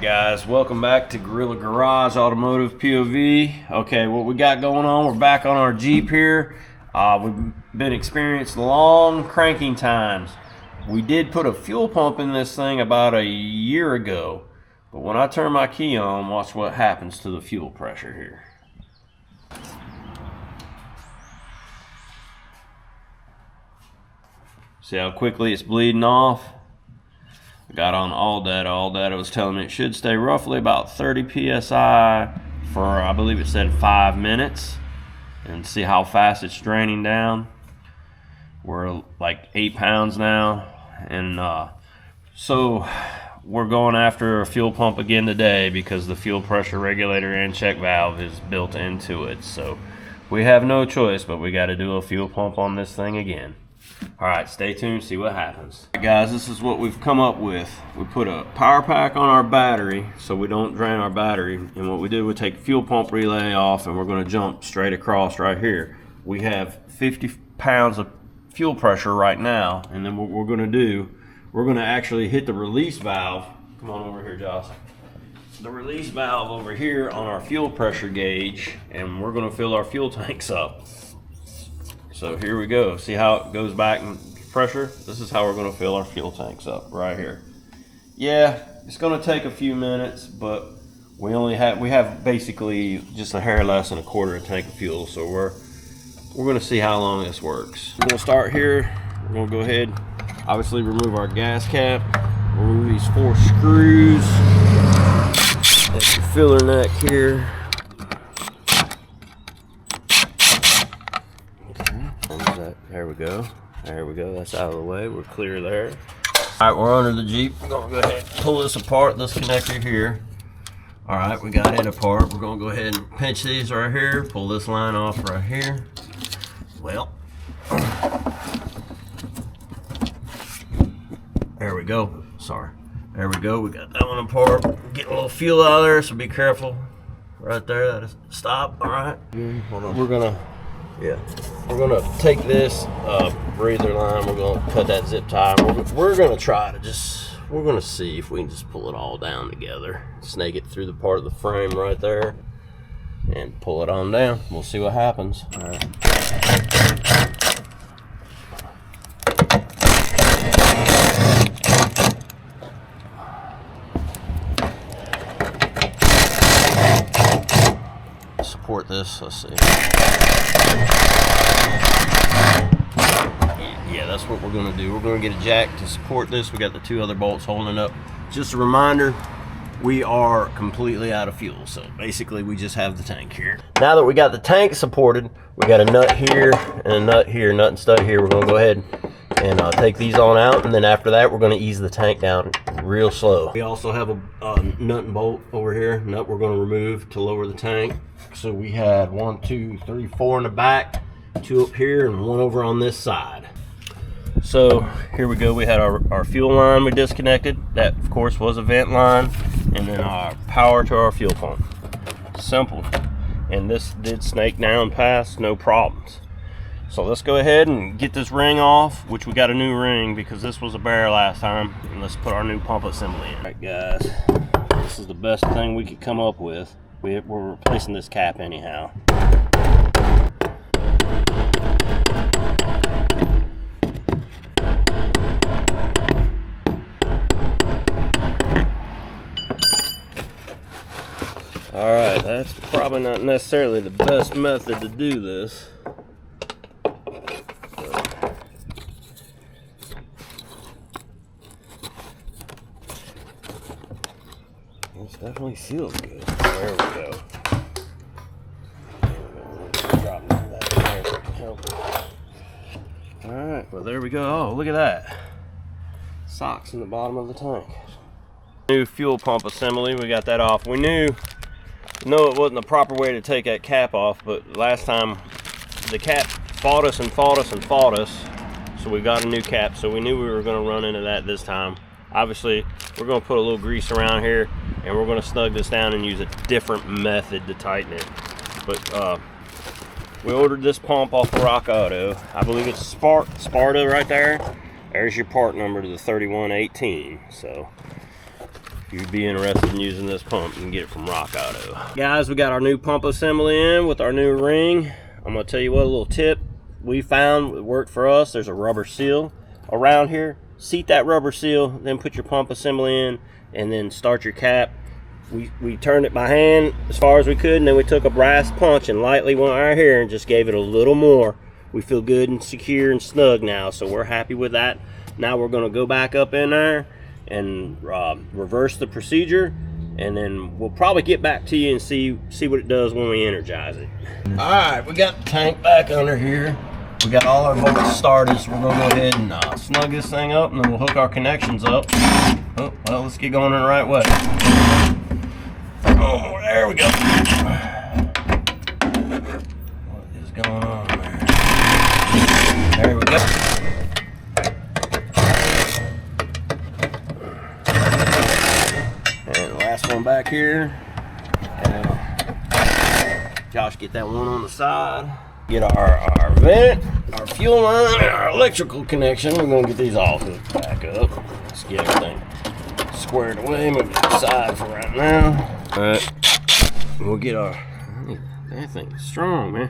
Guys, welcome back to Gorilla Garage Automotive POV. Okay, what we got going on, we're back on our Jeep here. We've been experiencing long cranking times. We did put a fuel pump in this thing about a year ago, but when I turn my key on, watch what happens to the fuel pressure here. See how quickly it's bleeding off? I got on all data was telling me it should stay roughly about 30 psi for, I believe it said 5 minutes, and see how fast it's draining down. We're like 8 pounds now, and so we're going after a fuel pump again today because the fuel pressure regulator and check valve is built into it. So we have no choice, but we got to do a fuel pump on this thing again. Alright, stay tuned, see what happens. Alright guys, this is what we've come up with. We put a power pack on our battery so we don't drain our battery. And what we did, we take fuel pump relay off and we're going to jump straight across right here. We have 50 pounds of fuel pressure right now. And then what we're going to do, we're going to actually hit the release valve. Come on over here, Josh. The release valve over here on our fuel pressure gauge. And we're going to fill our fuel tanks up. So here we go. See how it goes back in pressure? This is how we're going to fill our fuel tanks up right here. Yeah, it's going to take a few minutes, but we have basically just a hair less than a quarter of a tank of fuel. So we're going to see how long this works. We're going to start here. We're going to go ahead, obviously remove our gas cap. Remove these 4 screws. That's your filler neck here. There we go. There we go. That's out of the way. We're clear there. All right, we're under the Jeep. We're going to go ahead and pull this apart, this connector here. All right, we got it apart. We're going to go ahead and pinch these right here. Pull this line off right here. Well, there we go. Sorry. There we go. We got that one apart. Getting a little fuel out of there, so be careful. Right there. That is stop. All right. We're going to... Yeah, we're gonna take this breather line. We're gonna cut that zip tie. We're gonna try to we're gonna see if we can just pull it all down together. Snake it through the part of the frame right there, and pull it on down. We'll see what happens. All right. Support this. Let's see. Yeah, that's what we're going to do. We're going to get a jack to support this. We got the 2 other bolts holding it up. Just a reminder, we are completely out of fuel. So basically we just have the tank here. Now that we got the tank supported, we got a nut here and a nut here, nut and stud here. We're going to go ahead and take these on out. And then after that, we're going to ease the tank down real slow. We also have a nut and bolt over here. Nut we're going to remove to lower the tank. So we had 1, 2, 3, 4 in the back, 2 up here, and 1 over on this side. So here we go. We had our fuel line we disconnected. That of course was a vent line, and then our power to our fuel pump. Simple. And this did snake down past, no problems. So let's go ahead and get this ring off, which we got a new ring because this was a bare last time. And let's put our new pump assembly in. All right guys, this is the best thing we could come up with. We're replacing this cap anyhow. Alright, that's probably not necessarily the best method to do this. This definitely feels good. There we go. Drop that there. Alright, well there we go. Oh, look at that. Socks in the bottom of the tank. New fuel pump assembly, we got that off. We knew it wasn't the proper way to take that cap off, but last time the cap fought us and fought us and fought us, so we got a new cap. So we knew we were going to run into that this time. Obviously we're going to put a little grease around here and we're going to snug this down and use a different method to tighten it. But we ordered this pump off of Rock Auto. I believe it's Sparta right there. There's your part number to the 3118. So if you'd be interested in using this pump, you can get it from Rock Auto. Guys, we got our new pump assembly in with our new ring. I'm gonna tell you what, a little tip we found worked for us. There's a rubber seal around here. Seat that rubber seal, then put your pump assembly in, and then start your cap. We turned it by hand as far as we could, and then we took a brass punch and lightly went right here and just gave it a little more. We feel good and secure and snug now, so we're happy with that. Now we're gonna go back up in there and reverse the procedure, and then we'll probably get back to you and see what it does when we energize it. All right, we got the tank back under here. We got all our bolts started, so we're gonna go ahead and snug this thing up, and then we'll hook our connections up. Oh, well, let's get going in the right way. Oh, there we go. What is going on there? There we go. And the last one back here. Josh, get that one on the side. Get our vent, our fuel line, and our electrical connection. We're gonna get these all hooked back up. Let's get everything squared away. Move it aside for right now. All right, we'll get our. That thing is strong, man.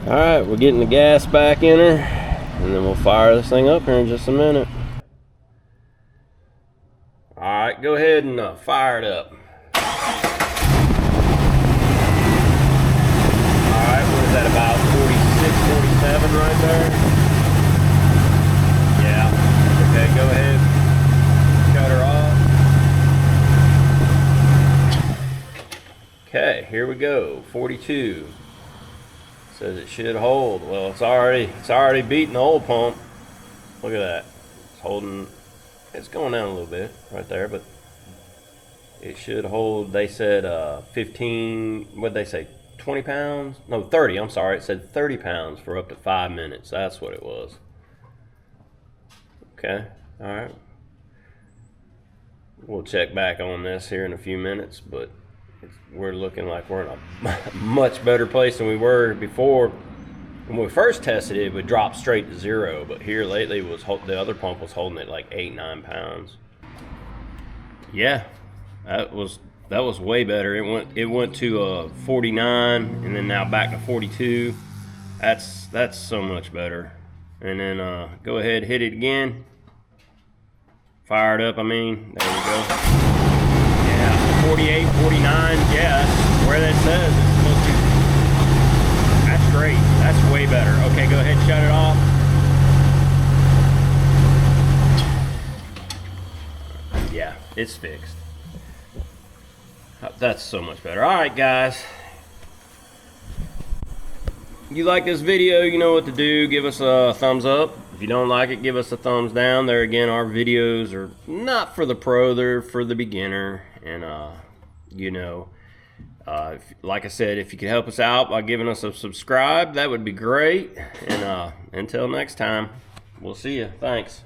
All right, we're getting the gas back in her, and then we'll fire this thing up here in just a minute. All right, go ahead and fire it up. All right, what is that, about 46, 47 right there? Yeah, okay, go ahead, shut her off. Okay, here we go, 42. Says it should hold. Well, it's already beating the old pump. Look at that, it's holding. It's going down a little bit right there, but it should hold. They said 15, what'd they say, 20 pounds? No, 30, I'm sorry. It said 30 pounds for up to 5 minutes. That's what it was. Okay, all right. We'll check back on this here in a few minutes, but we're looking like we're in a much better place than we were before. When we first tested it, it would drop straight to 0, but here lately the other pump was holding it like 8, 9 pounds. Yeah, that was way better. It went to 49, and then now back to 42. That's so much better. And then go ahead, hit it again. Fire it up. I mean, there we go. Yeah, 48, 49. Yeah, that's where that says it's supposed to. That's great. That's way better. Okay, go ahead and shut it off. Yeah, it's fixed. That's so much better. All right, guys. You like this video, you know what to do. Give us a thumbs up. If you don't like it, give us a thumbs down. There again, our videos are not for the pro, they're for the beginner. And, you know, like I said, if you could help us out by giving us a subscribe, that would be great. And until next time, we'll see you. Thanks.